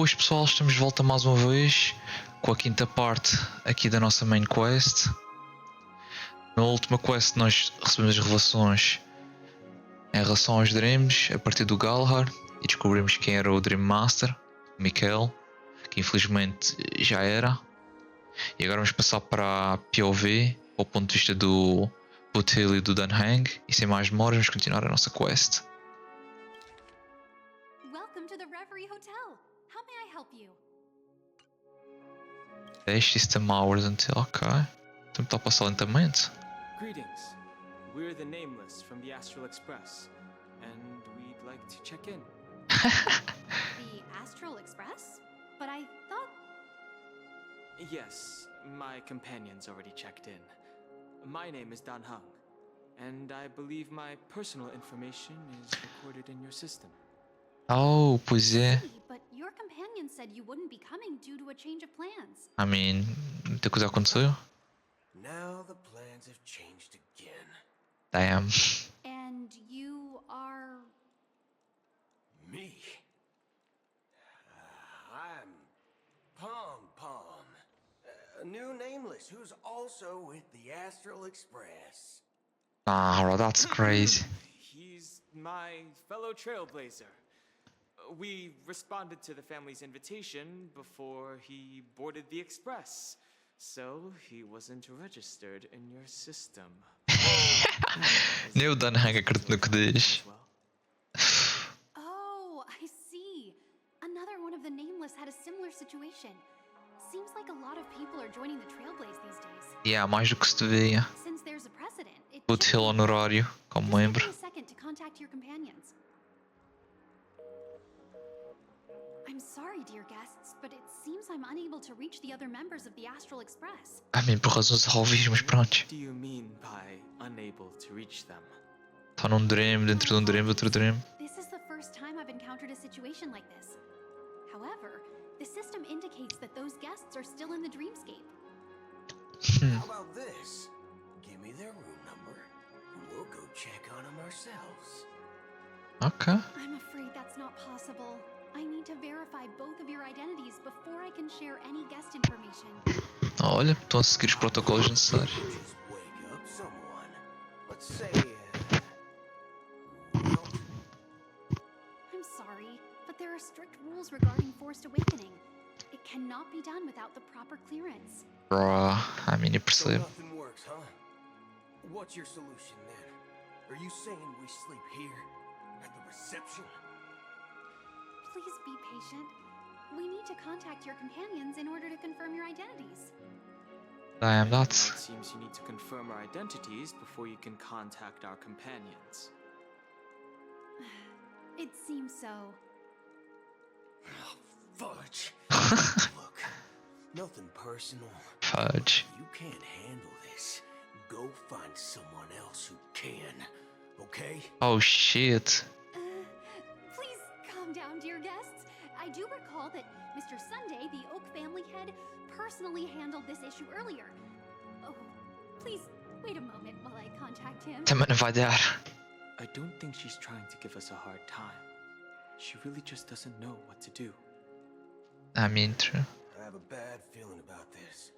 boas pessoal, estamos de volta mais uma vez com a quinta parte aqui da nossa main quest. Na última quest nós recebemos as revelações em relação aos Dreams a partir do Galahad e descobrimos quem era o Dream Master, Mikael, que infelizmente já era. E agora vamos passar para a POV, ao ponto de vista do Boothill e do Dan Heng, e sem mais demoras vamos continuar a nossa quest. Welcome to the Reverie Hotel. How may I help you? 10 system hours until. Ok. O tempo está a passar lentamente. Greetings. We're the Nameless from the Astral Express, and we'd like to check in. The Astral Express? But I thought... Yes, my companion's already checked in. My name is Dan Heng, and I believe my personal information is recorded in your system. Oh, pois é. But your companion said you wouldn't be coming due to a change of plans. I mean, muita coisa aconteceu. Now the plans have changed again. Damn. And you are... Me? I'm Pom Pom, a new nameless who's also with the Astral Express. Ah, bro, that's crazy. He's my fellow Trailblazer. We responded to the family's invitation before he boarded the express, so he wasn't registered in your system. Nem o Dan Heng acredita no que diz. Oh, I see. Another one of the Nameless had a similar situation. Seems like a lot of people are joining the Trailblaze these days. Yeah, mais do que se devia. Since there's a precedent, it Boothill honorário, como membro. Just give me a second to contact your companions. I'm sorry, dear guests, but it seems I'm unable to reach the other members of the Astral Express. I mean, por razões óbvias, mas pronto. What do you mean by unable to reach them? Está num dream, dentro de um dream, outro dream. This is the first time I've encountered a situation like this. However, the system indicates that those guests are still in the dreamscape. How about this? Give me their room number, and we'll go check on them ourselves. Ok. I'm afraid that's not possible. I need to verify both of your identities before I can share any guest information. Olha, estão a seguir os protocolos necessários. Just wake up someone. Let's say, I'm sorry, but there are strict rules regarding forced awakening. It cannot be done without the proper clearance. Bruh, I mean, eu so percebo. nothing works, huh? What's your solution then? Are you saying we sleep here at the reception? Please be patient. We need to contact your companions in order to confirm your identities. Damn, It that's... seems you need to confirm our identities before you can contact our companions. It seems so. Oh, fudge. Look, nothing personal. Fudge. You can't handle this. Go find someone else who can, okay? Oh shit. Please calm down, dear guests. I do recall that Mr. Sunday, the Oak family head, personally handled this issue earlier. Oh, please wait a moment while I contact him. Também não vai dar. I don't think she's trying to give us a hard time. She really just doesn't know what to do. I mean, true. I have a bad feeling about this.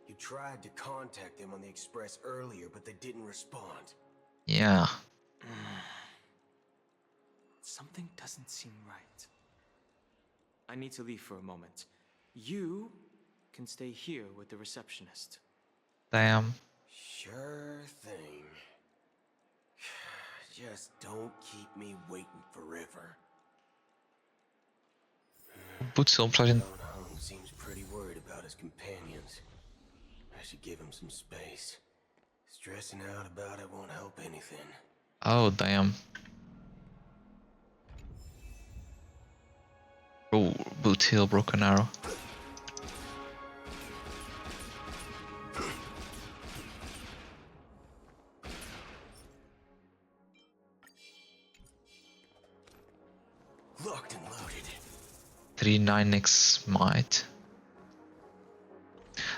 You tried to contact them on the express earlier, but they didn't respond. Yeah. Something doesn't seem right. I need to leave for a moment. You can stay here with the receptionist. Damn. Sure thing. Just don't keep me waiting forever. Putz, é um personagem... Dan Heng seems pretty worried about his companions. I should give him some space. Stressing out about it won't help anything. Oh, damn. Oh, Boothill, Broken Arrow. Locked and loaded. 39x might.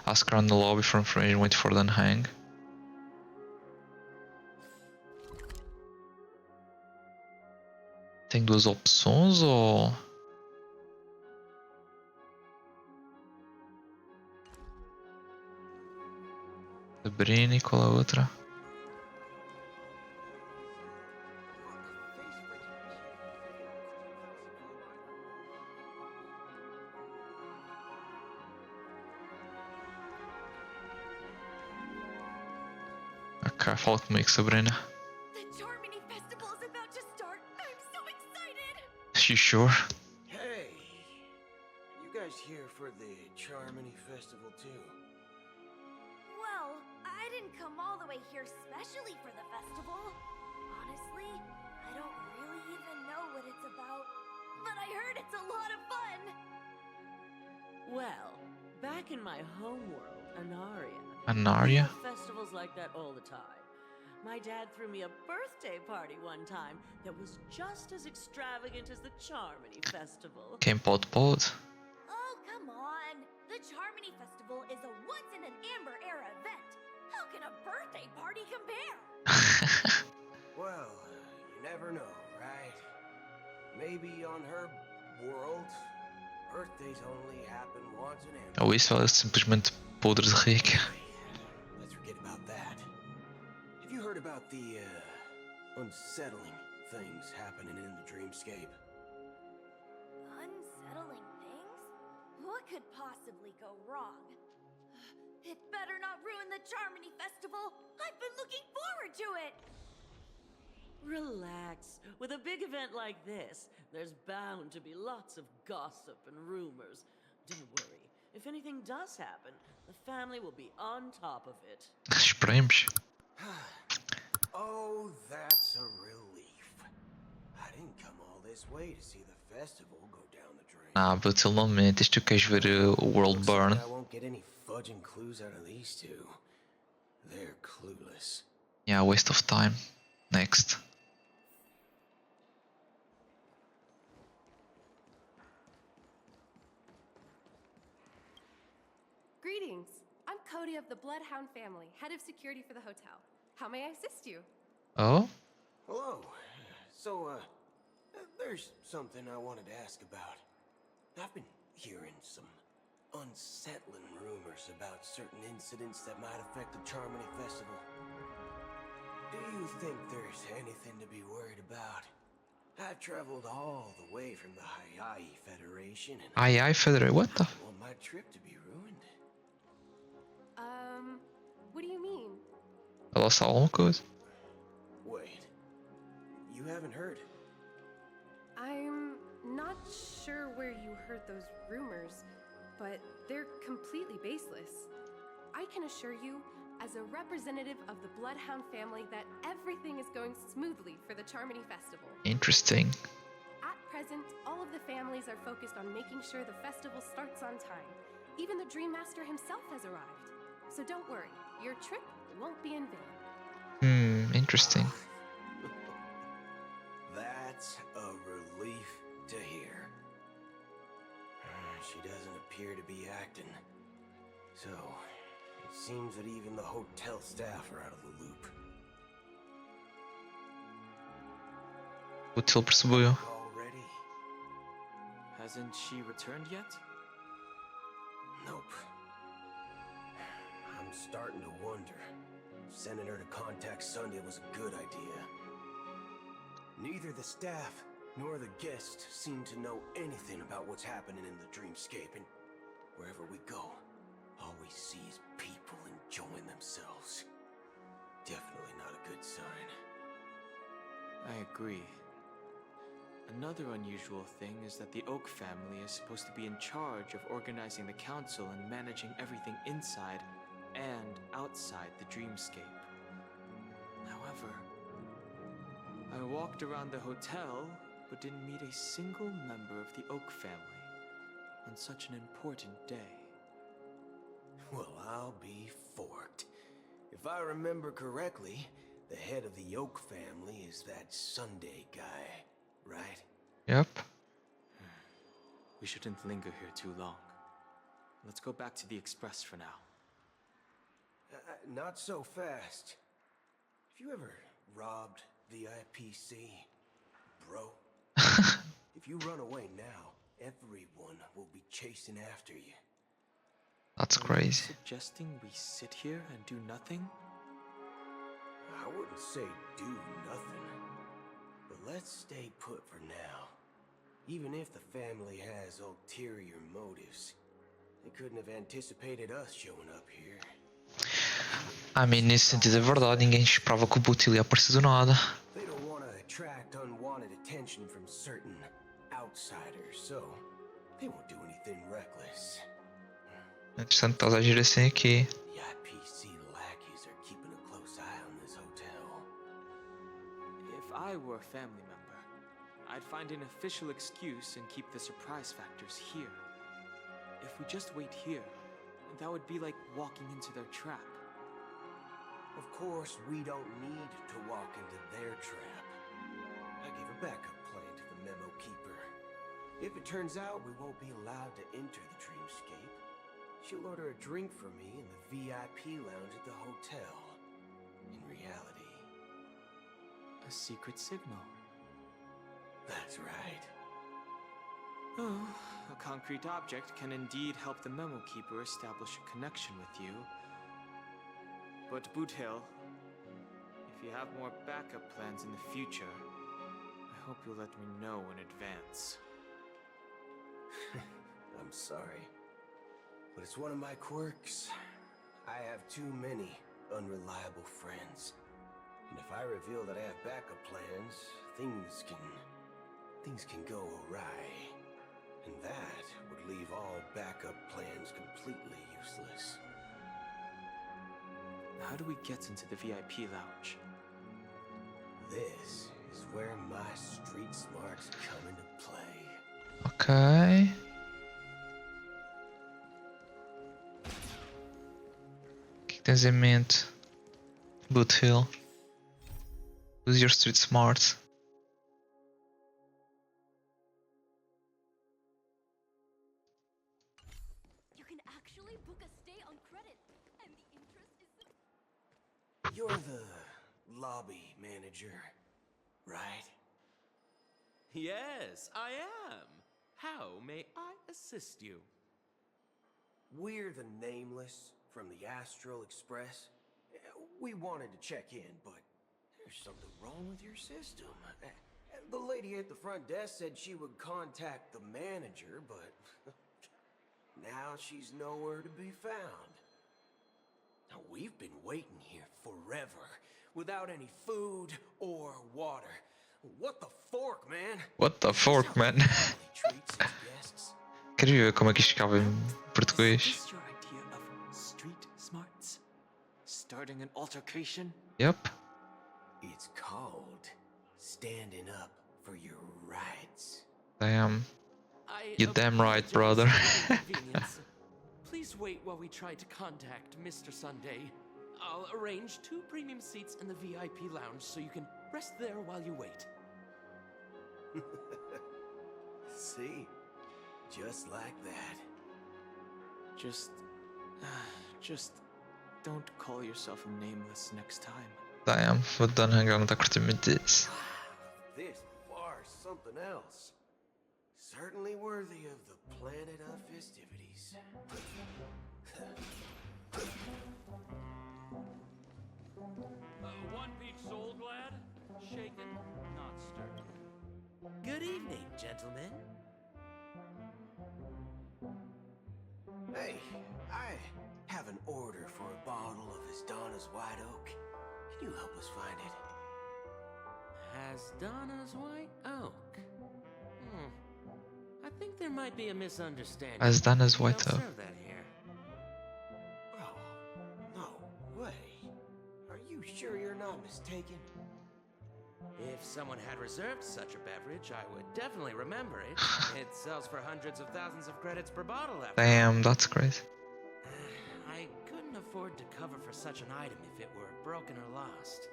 Ask around the lobby for information, wait for Dan Heng. Tem duas opções ou... Sabrina e qual é a outra? Ok, fala comigo, Sabrina. The Charmony Festival is about to start. I'm so excited. You sure? Hey, you guys here for the Charmony Festival too? Well, I didn't come all the way here specially for the festival. Honestly, I don't really even know what it's about. But I heard it's a lot of fun. Well, back in my homeworld, Anaria. Anaria? We have festivals like that all the time. My dad threw me a birthday party one time that was just as extravagant as the Charmony Festival. Quem pode, pode. Oh, come on. The Charmony Festival is a once-in-an-amber era event. How can a birthday party compare? Well, you never know, right? Maybe on her world, birthdays only happen once in a Ou isso ela é simplesmente podre de rica. Let's forget about that. Have you heard about the unsettling things happening in the dreamscape? Unsettling things? What could possibly go wrong? It better not ruin the Charmony Festival. I've been looking forward to it. Relax. With a big event like this, there's bound to be lots of gossip and rumors. Don't worry. If anything does happen, the family will be on top of it. Esperemos. Oh, that's a relief. I didn't come all this way to see the festival go down the drain. Ah, Boothill não mentes, tu queres ver o World Looks like Burn? I won't get any fudging clues out of these two. They're clueless. Yeah, waste of time. Next. Greetings. I'm Cody of the Bloodhound family, head of security for the hotel. How may I assist you? Oh? Hello. So, there's something I wanted to ask about. I've been hearing some unsettling rumors about certain incidents that might affect the Charmony Festival. Do you think there's anything to be worried about? I've traveled all the way from the Hayaii Federation and Ai, Federer, what the? I don't want my trip to be ruined. What do you mean? Ela sabe alguma coisa? Wait. You haven't heard? I'm not sure where you heard those rumors, but they're completely baseless. I can assure you, as a representative of the Bloodhound family, that everything is going smoothly for the Charmony Festival. Interesting. At present, all of the families are focused on making sure the festival starts on time. Even the Dream Master himself has arrived. So don't worry, your trip won't be in vain. Interesting. That's a relief to hear. She doesn't appear to be acting. So, it seems that even the hotel staff are out of the loop. Boothill percebeu. Already? Hasn't she returned yet? Nope. I'm starting to wonder if sending her to contact Sunday was a good idea. Neither the staff nor the guests seem to know anything about what's happening in the dreamscape, and wherever we go, all we see is people enjoying themselves. Definitely not a good sign. I agree. Another unusual thing is that the Oak family is supposed to be in charge of organizing the council and managing everything inside and outside the dreamscape. However, I walked around the hotel but didn't meet a single member of the Oak family on such an important day. Well, I'll be forked. If I remember correctly, the head of the Oak family is that Sunday guy, right? Yep. We shouldn't linger here too long. Let's go back to the Express for now. Not so fast. Have you ever robbed the IPC, bro? If you run away now, everyone will be chasing after you. That's Are you crazy. suggesting we sit here and do nothing? I wouldn't say do nothing, but let's stay put for now. Even if the family has ulterior motives, they couldn't have anticipated us showing up here. Nesse sentido é verdade, ninguém esperava que o Boothill ia aparecer do nada. They don't want to attract unwanted attention from certain outsiders, so they won't do anything reckless. Interessante, estás a agir assim aqui. The IPC lackeys are keeping a close eye on this hotel. If I were a family member, I'd find an official excuse and keep the surprise factors here. If we just wait here, that would be like walking into their trap. Of course, we don't need to walk into their trap. I gave a backup plan to the memo keeper. If it turns out we won't be allowed to enter the dreamscape, she'll order a drink for me in the VIP lounge at the hotel. In reality, A secret signal. that's right. Oh, a concrete object can indeed help the memo keeper establish a connection with you. But Boothill, if you have more backup plans in the future, I hope you'll let me know in advance. I'm sorry, but it's one of my quirks. I have too many unreliable friends. And if I reveal that I have backup plans, things can go awry. And that would leave all backup plans completely useless. How do we get into the VIP lounge? This is where my street smarts come into play. Ok. O que tens em mente? Boothill. Use your street smart. You can actually book a stay on credit, and the interest is... You're the lobby manager, right? Yes, I am. How may I assist you? We're the Nameless from the Astral Express. We wanted to check in, but there's something wrong with your system. The lady at the front desk said she would contact the manager, but now she's nowhere to be found. Now, we've been waiting here forever, without any food or water. What the fork, man? What the fork, man? Treats its guests. Queres ver como é que isto ficava em Is português? this your idea of street smarts? Starting an altercation? Yep. It's called standing up for your rights. Damn. I You're damn right, apologize brother. for the inconvenience. Please wait while we try to contact Mr. Sunday. I'll arrange 2 premium seats in the VIP lounge so you can rest there while you wait. See? Just like that. Just don't call yourself a Nameless next time. Damn, o Dan Heng não está curtindo muito disso. This bar's something else. Certainly worthy of the planet of festivities. One peach soul glad, shaken, not stirred. Good evening, gentlemen. Hey, I have an order for a bottle of Donna's White Oak. Can you help us find it? Donna's White Oak. I think there might be a misunderstanding. Donna's We White don't Oak. serve that here. Oh, no way. Are you sure you're not mistaken? If someone had reserved such a beverage, I would definitely remember it. It sells for hundreds of thousands of credits per bottle after all. Damn, that's crazy. I couldn't afford to cover for such an item if it were broken or lost.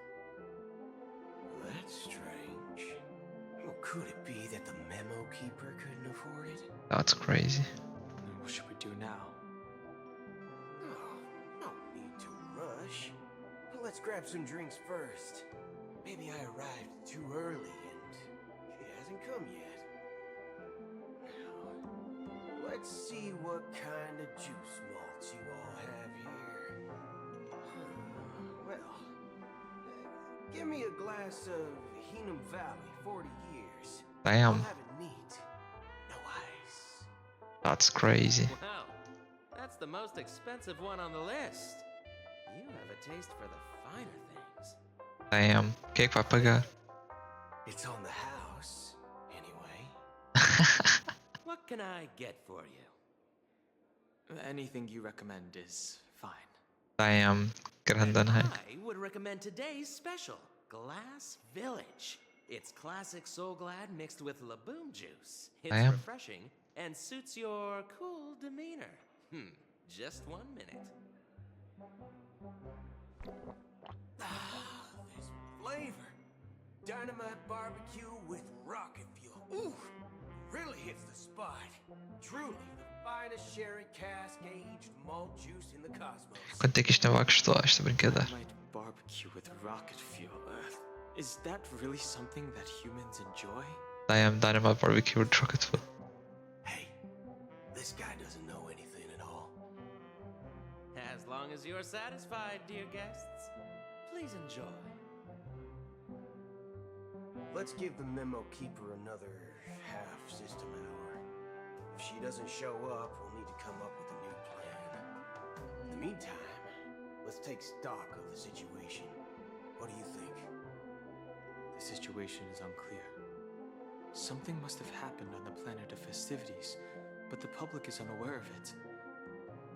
That's strange. Well, could it be that the memo keeper couldn't afford it? That's crazy. What should we do now? Oh, no need to rush. Let's grab some drinks first. Maybe I arrived too early and she hasn't come yet. Now, let's see what kind of juice malts you Give me a glass of Heenum Valley, 40 years. Damn, I'll have it neat. No ice. that's crazy. Wow, that's the most expensive one on the list. You have a taste for the finer things. Damn, o que é que vai pagar? It's on the house, anyway. What can I get for you? Anything you recommend is fine. Damn, grande Dan Heng. I would recommend today's special, Glass Village. It's classic Soul Glad mixed with Laboom juice. It's Damn. refreshing and suits your cool demeanor. Just 1 minute. There's flavor. Dynamite barbecue with rocket fuel. Ooh, really hits the spot. Truly the finest sherry cask-aged malt juice in the cosmos. Quanto é que isto não vai custar, esta brincadeira? Dynamite barbecue with rocket fuel. Is that really something that humans enjoy? Damn, Dynamite Barbecue with Rocket Fuel. Hey, this guy doesn't know anything at all. As long as you're satisfied, dear guests, please enjoy. Let's give the memo keeper another half system hour. If she doesn't show up, we'll need to come up with a new plan. In the meantime, let's take stock of the situation. What do you think? The situation is unclear. Something must have happened on the planet of festivities, but the public is unaware of it.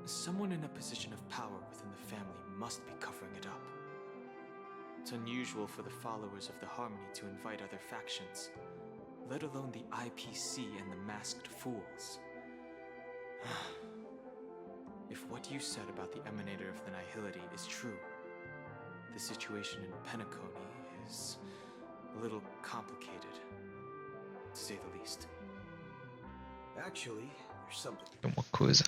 Someone in a position of power within the family must be covering it up. It's unusual for the followers of the Harmony to invite other factions, let alone the IPC and the Masked Fools. If what you said about the Emanator of the Nihility is true, the situation in Penacony is a little complicated, to say the least. Actually, there's something. Uma coisa.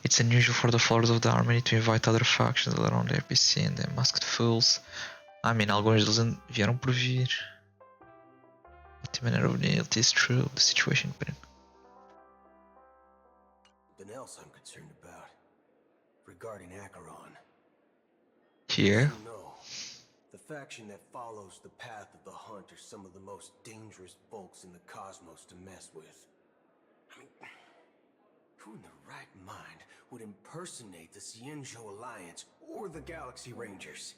It's unusual for the followers of the Harmony to invite other factions around the IPC and the Masked Fools. I mean, alguns deles vieram por vir. But the manner of it is true. The situation. Something else I'm concerned about. Regarding Acheron. Here. No. The faction that follows the path of the hunt are some of the most dangerous folks in the cosmos to mess with. I mean, who in their right mind would impersonate the Cienjo Alliance or the Galaxy Rangers?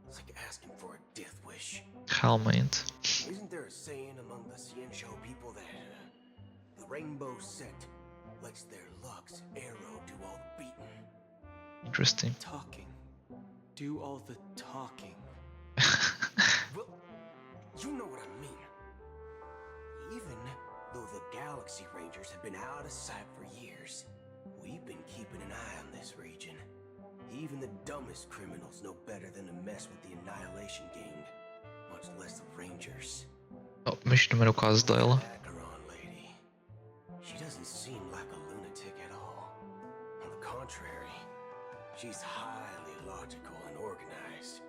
It's like asking for a death wish. Realmente. Isn't there a saying among the Cienjo people that the Rainbow Sect lets their luck's arrow do all the beating? Interesting. Talking. Do all the talking. Well, you know what I mean. Even though the Galaxy Rangers have been out of sight for years, we've been keeping an eye on this region. Even the dumbest criminals know better than to mess with the Annihilation Gang, much less the Rangers. Oh, mas no meu caso dela. Acheron lady. She doesn't seem like a lunatic at all. On the contrary, she's highly logical and organized.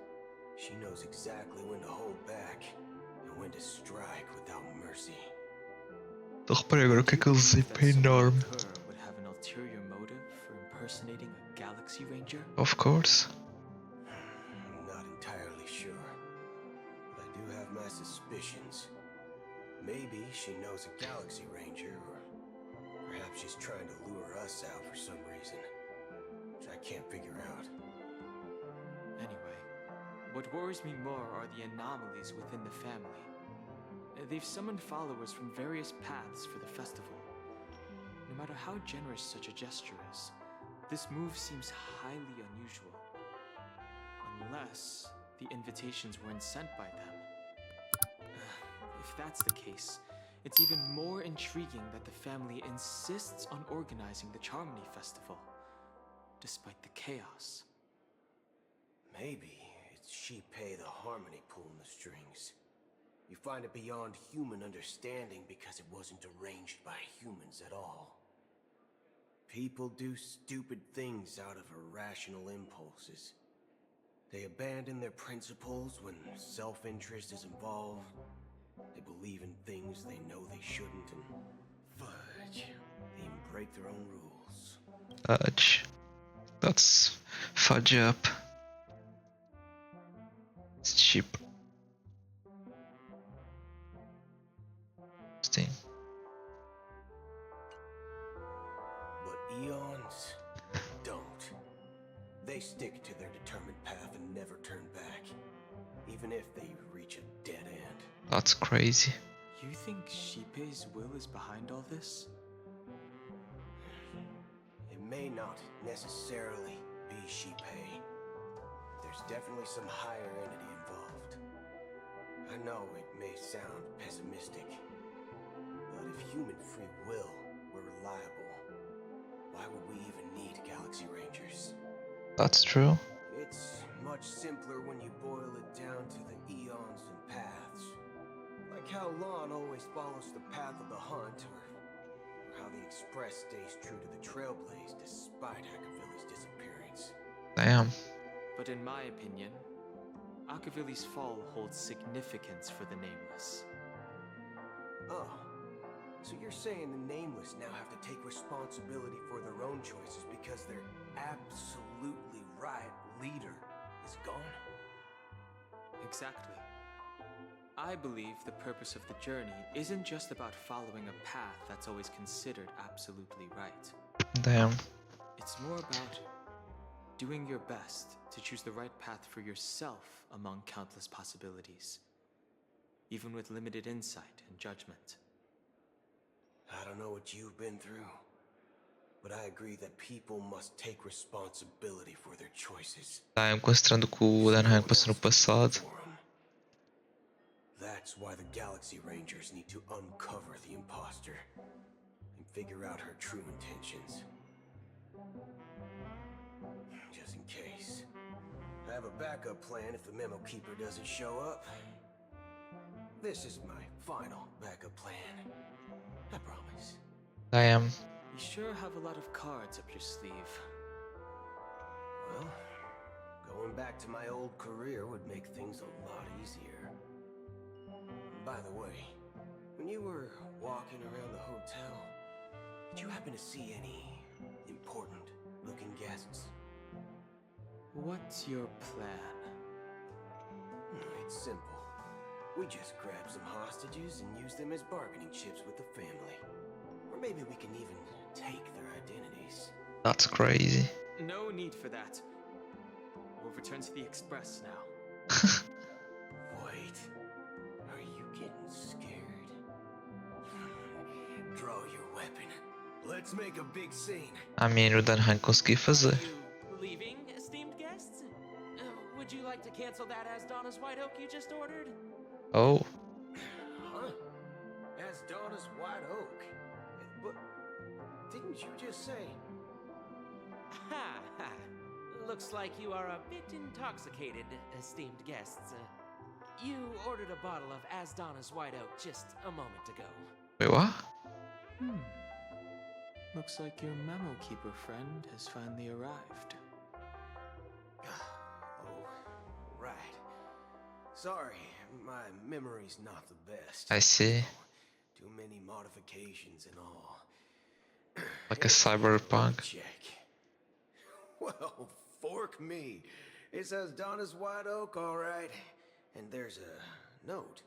She knows exactly when to hold back and when to strike without mercy. Eu reparei agora o que é que ele zipa é enorme. Her would have an ulterior motive for impersonating a Galaxy Ranger? Of course. I'm not entirely sure, but I do have my suspicions. Maybe she knows a Galaxy Ranger, or perhaps she's trying to lure us out for some reason, which I can't figure out. Anyway, what worries me more are the anomalies within the family. They've summoned followers from various paths for the festival. No matter how generous such a gesture is, this move seems highly unusual. Unless the invitations weren't sent by them. If that's the case, it's even more intriguing that the family insists on organizing the Charmony Festival, despite the chaos. Maybe it's she pay the Harmony pulling the strings. You find it beyond human understanding because it wasn't arranged by humans at all. People do stupid things out of irrational impulses. They abandon their principles when self-interest is involved. They believe in things they know they shouldn't, and fudge, they even break their own rules. Fudge. That's fudge up. cheap. Steam. But eons don't. They stick to their determined path and never turn back, even if they reach a dead end. That's crazy. You think Shippei's will is behind all this? It may not necessarily be Shippei. There's definitely some higher entity involved. I know it may sound pessimistic, but if human free will were reliable, why would we even need Galaxy Rangers? That's true. It's much simpler when you boil it down to the eons and paths. Like how Lon always follows the path of the hunt, or how the Express stays true to the Trailblaze despite Akavilli's disappearance. Damn. But in my opinion, Akavilli's fall holds significance for the Nameless. Oh, so you're saying the Nameless now have to take responsibility for their own choices because their absolutely right leader is gone? Exactly. I believe the purpose of the journey isn't just about following a path that's always considered absolutely right. Damn. It's more about doing your best to choose the right path for yourself among countless possibilities, even with limited insight and judgment. I don't know what you've been through, but I agree that people must take responsibility for their choices. Damn, considerando que o Dan Heng passou no passado. That's why the Galaxy Rangers need to uncover the imposter and figure out her true intentions. Just in case. I have a backup plan if the Memo Keeper doesn't show up. This is my final backup plan. I promise. Damn. You sure have a lot of cards up your sleeve. Well, going back to my old career would make things a lot easier. By the way, when you were walking around the hotel, did you happen to see any important-looking guests? What's your plan? It's simple. We just grab some hostages and use them as bargaining chips with the family. Or maybe we can even take their identities. That's crazy. No need for that. We'll return to the Express now. Wait. Are you getting scared? Draw your weapon. Let's make a big scene. I mean, o Dan Heng conseguiu fazer. You leaving, esteemed guests? Would you like to cancel that Asdona's White Oak you just ordered? Oh. Huh? As Donna's White Oak. But didn't you just say? Ha ha. Looks like you are a bit intoxicated, esteemed guests. You ordered a bottle of Asdona's White Oak just a moment ago. Wait, what? Looks like your Memo Keeper friend has finally arrived. Oh, right. Sorry, my memory's not the best. I see. Too many modifications and all. Like a cyberpunk. Check. Well, fork me. It says Donna's White Oak, all right. And there's a note.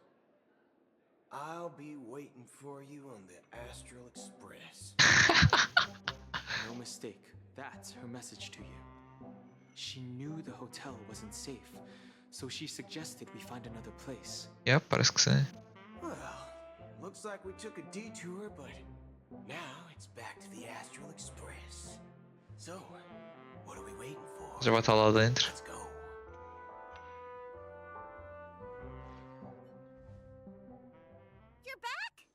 I'll be waiting for you on the Astral Express. No mistake. That's her message to you. She knew the hotel wasn't safe, so she suggested we find another place. Yep, parece que sim. Well, looks like we took a detour, but now it's back to the Astral Express. So, what are we waiting for? Já vai estar lá dentro. Let's go. You're back?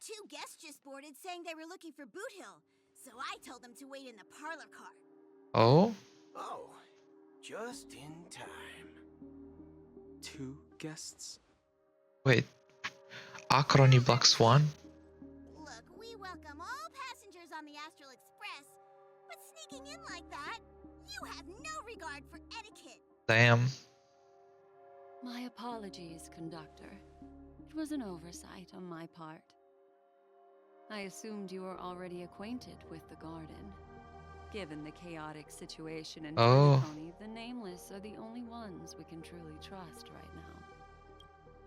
Two guests just boarded saying they were looking for Boothill, so I told them to wait in the parlor car. Oh? Oh, just in time. Two guests? Wait. Acrony Black Swan? Look, we welcome all passengers on the Astral Express, but sneaking in like that, you have no regard for etiquette. Damn. My apologies, conductor. It was an oversight on my part. I assumed you were already acquainted with the garden. Given the chaotic situation in Oh. Penacony, the Nameless are the only ones we can truly trust right now.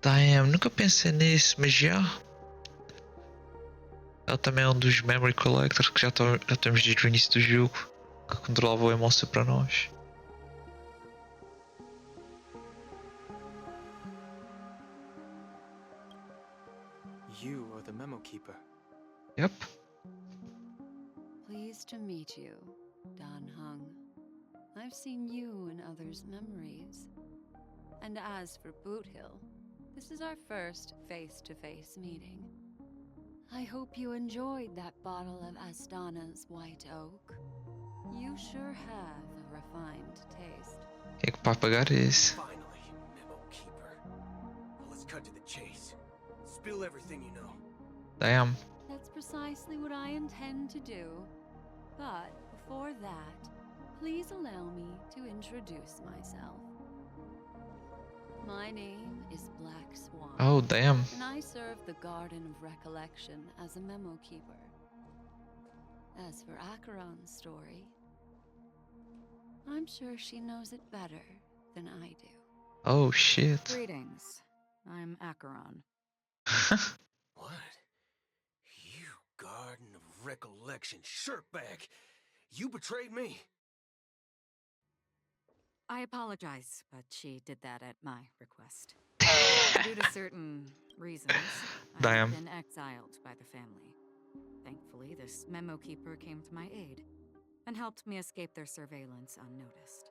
Damn, nunca pensei nisso, mas já. Ele também é um dos Memory Collectors que já temos desde o início do jogo, que controlava o emoção para nós. You are the memo keeper. Yep. Pleased to meet you, Dan Heng. I've seen you in others' memories. And as for Boothill, this is our first face-to-face meeting. I hope you enjoyed that bottle of Astana's White Oak. You sure have a refined taste. O que é que vai pagar esse? Finally, memo keeper. Well, let's cut to the chase. Spill everything you know. Damn. That's precisely what I intend to do. But before that, please allow me to introduce myself. My name is Black Swan. Oh, damn. And I serve the Garden of Recollection as a memo keeper. As for Acheron's story, I'm sure she knows it better than I do. Oh, shit. Greetings. I'm Acheron. What? You Garden of Recollection shirtbag! You betrayed me! I apologize, but she did that at my request. Due to certain reasons, Damn. I've been exiled by the family. Thankfully, this memo keeper came to my aid and helped me escape their surveillance unnoticed.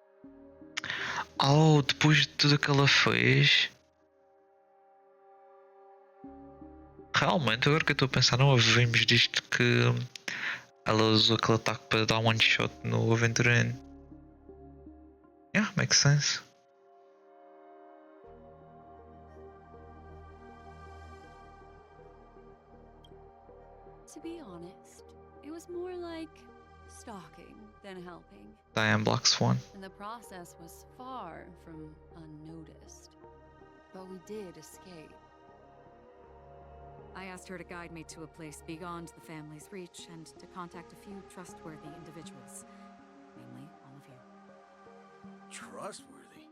Oh, depois de tudo que ela fez. Realmente, agora que eu estou a pensar, não ouvimos disto que ela usou aquele ataque para dar one shot no aventureiro. Yeah, makes sense. To be honest, it was more like stalking than helping. Damn, Black Swan. And the process was far from unnoticed. But we did escape. I asked her to guide me to a place beyond the family's reach and to contact a few trustworthy individuals, namely all of you. Trustworthy?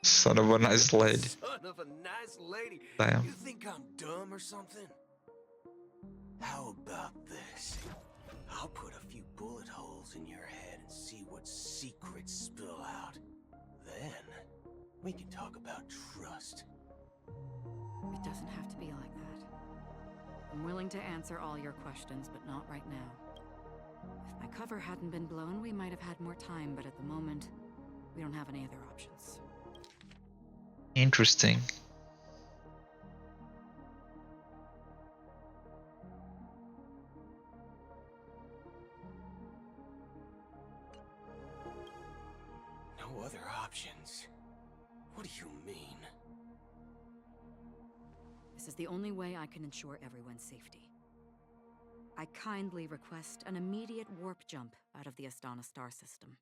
Son of a nice lady. Son of a nice lady. Damn. You think I'm dumb or something? How about this? I'll put a few bullet holes in your head and see what secrets spill out. Then, we can talk about trust. It doesn't have to be like that. I'm willing to answer all your questions, but not right now. If my cover hadn't been blown, we might have had more time, but at the moment, we don't have any other options. Interesting. No other options? What do you mean? This is the only way I can ensure everyone's safety. I kindly request an immediate warp jump out of the Astana star system.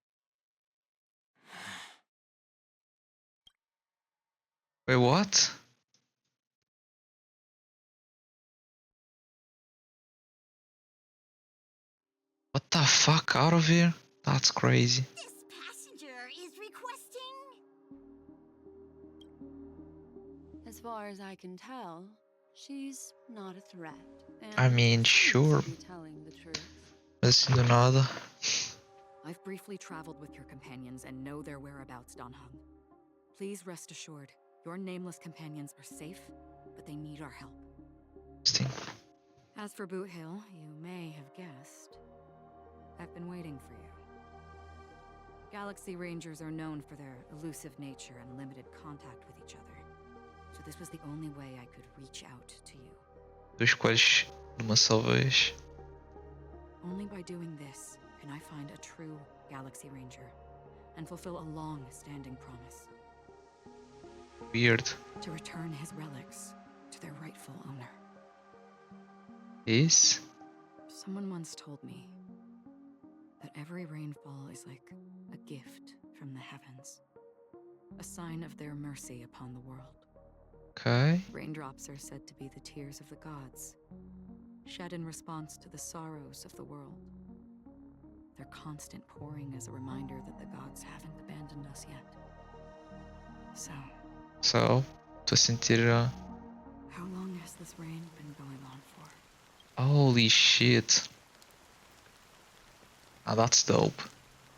Wait, what? What the fuck? Out of here? That's crazy. This passenger is requesting. As far as I can tell, she's not a threat. And I mean, seems sure. to be telling the truth. Mas assim do nada. I've briefly traveled with your companions and know their whereabouts, Dan Heng. Please rest assured, your nameless companions are safe, but they need our help. Interesting. As for Boothill, you may have guessed. I've been waiting for you. Galaxy Rangers are known for their elusive nature and limited contact with each other. So this was the only way I could reach out to you. Dois coelhos numa só vez. Only by doing this can I find a true Galaxy Ranger and fulfill a long-standing promise. Weird. To return his relics to their rightful owner. Isso? Someone once told me that every rainfall is like a gift from the heavens, a sign of their mercy upon the world. Ok. Raindrops are said to be the tears of the gods, shed in response to the sorrows of the world. Their constant pouring is a reminder that the gods haven't abandoned us yet. So, estou a sentir. How long has this rain been going on for? Holy shit. Ah, that's dope.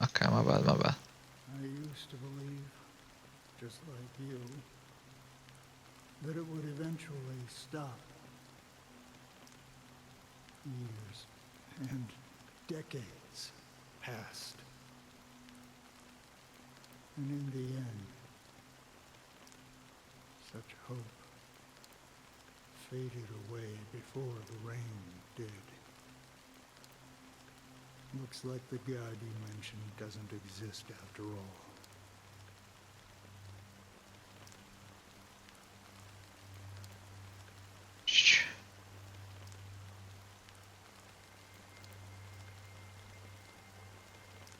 Okay, my bad, my bad. I used to believe, just like you, that it would eventually stop. Years and decades passed. And in the end, such hope faded away before the rain did. Looks like the god you mentioned doesn't exist after all. Shh.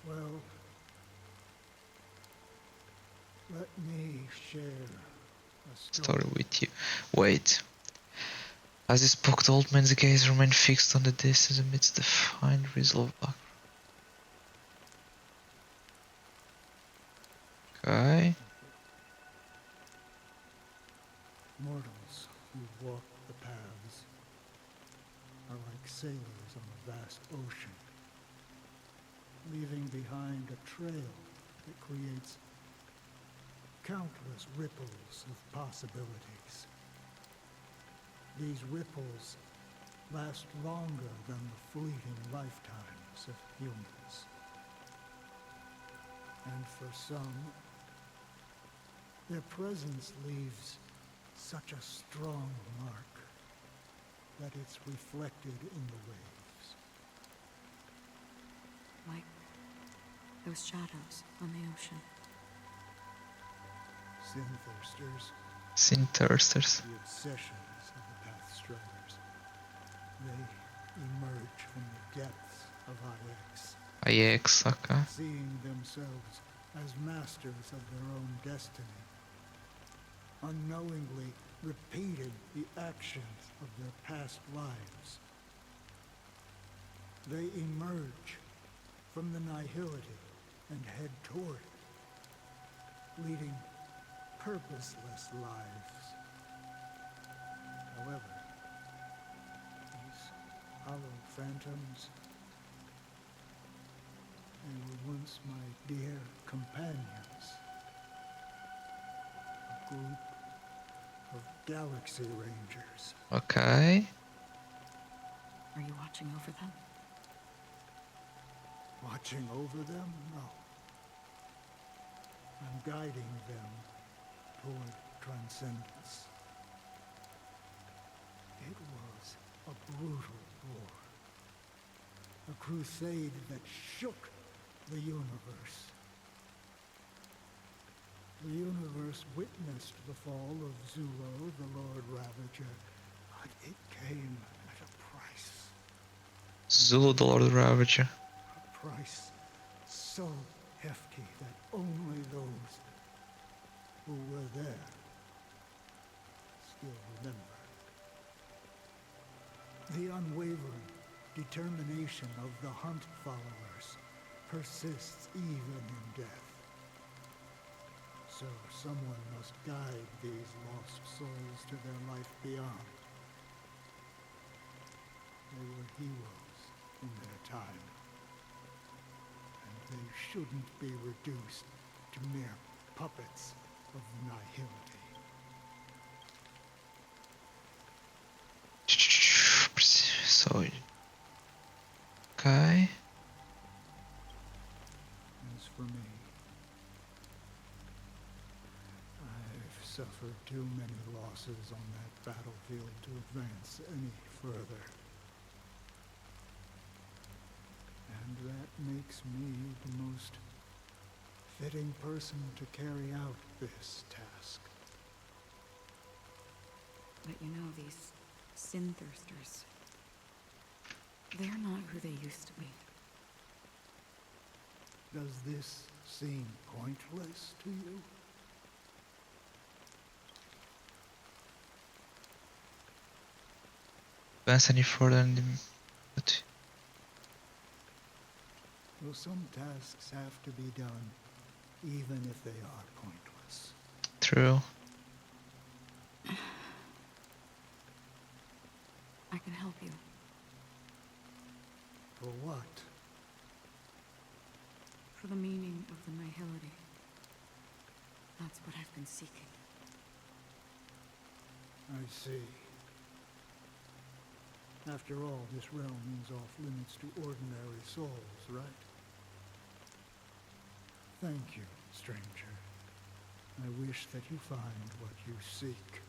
Well, let me share a Story with you. Wait. As he spoke, the old man's gaze remained fixed on the distance amidst the fine drizzle of background. Okay. Mortals who walk the paths are like sailors on a vast ocean, leaving behind a trail that creates countless ripples of possibilities. These ripples last longer than the fleeting lifetimes of humans. And for some, their presence leaves such a strong mark that it's reflected in the waves. Like those shadows on the ocean. Sin-thirsters. The obsessions of the Pathstriders. They emerge from the depths of IX. IX, okay. Seeing themselves as masters of their own destiny. Unknowingly repeating the actions of their past lives. They emerge from the nihility and head toward it, leading purposeless lives. However, these hollow phantoms, they were once my dear companions. A group of Galaxy Rangers. Okay. Are you watching over them? Watching over them? No. I'm guiding them toward transcendence. It was a brutal war. A crusade that shook the universe. The universe witnessed the fall of Zulo, the Lord Ravager, but it came at a price. Zulu, the Lord Ravager. A price so hefty that only those who were there still remember. The unwavering determination of the Hunt followers persists even in death. So someone must guide these lost souls to their life beyond. They were heroes in their time. And they shouldn't be reduced to mere puppets of nihility. So, okay. As for me, I've suffered too many losses on that battlefield to advance any further. And that makes me the most fitting person to carry out this task. But you know, these sin-thirsters, they're not who they used to be. Does this seem pointless to you? Advance any further in the... Well, some tasks have to be done, even if they are pointless. True. I can help you. For what? For the meaning of the nihility. That's what I've been seeking. I see. After all, this realm is off limits to ordinary souls, right? Thank you, stranger. I wish that you find what you seek.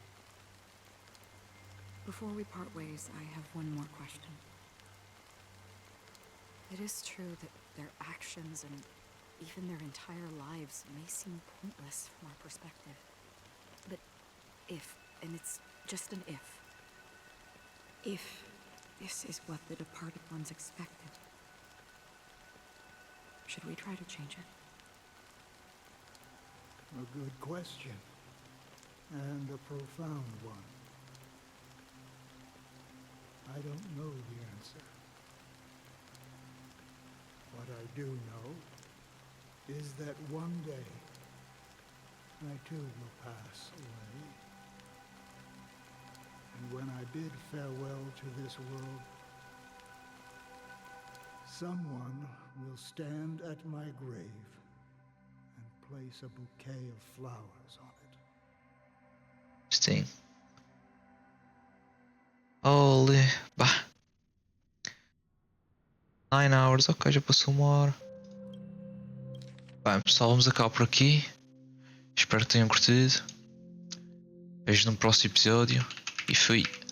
Before we part ways, I have one more question. It is true that their actions and even their entire lives may seem pointless from our perspective. But if, and it's just an if this is what the departed ones expected, should we try to change it? A good question. And a profound one. I don't know the answer. What I do know is that one day I too will pass away. And when I bid farewell to this world, someone will stand at my grave and place a bouquet of flowers on it. Interesting. Holy. Bah. 9 hours, ok, já passou 1 hora. Bem, pessoal, vamos acabar por aqui. Espero que tenham curtido. Vejo no próximo episódio. E fui.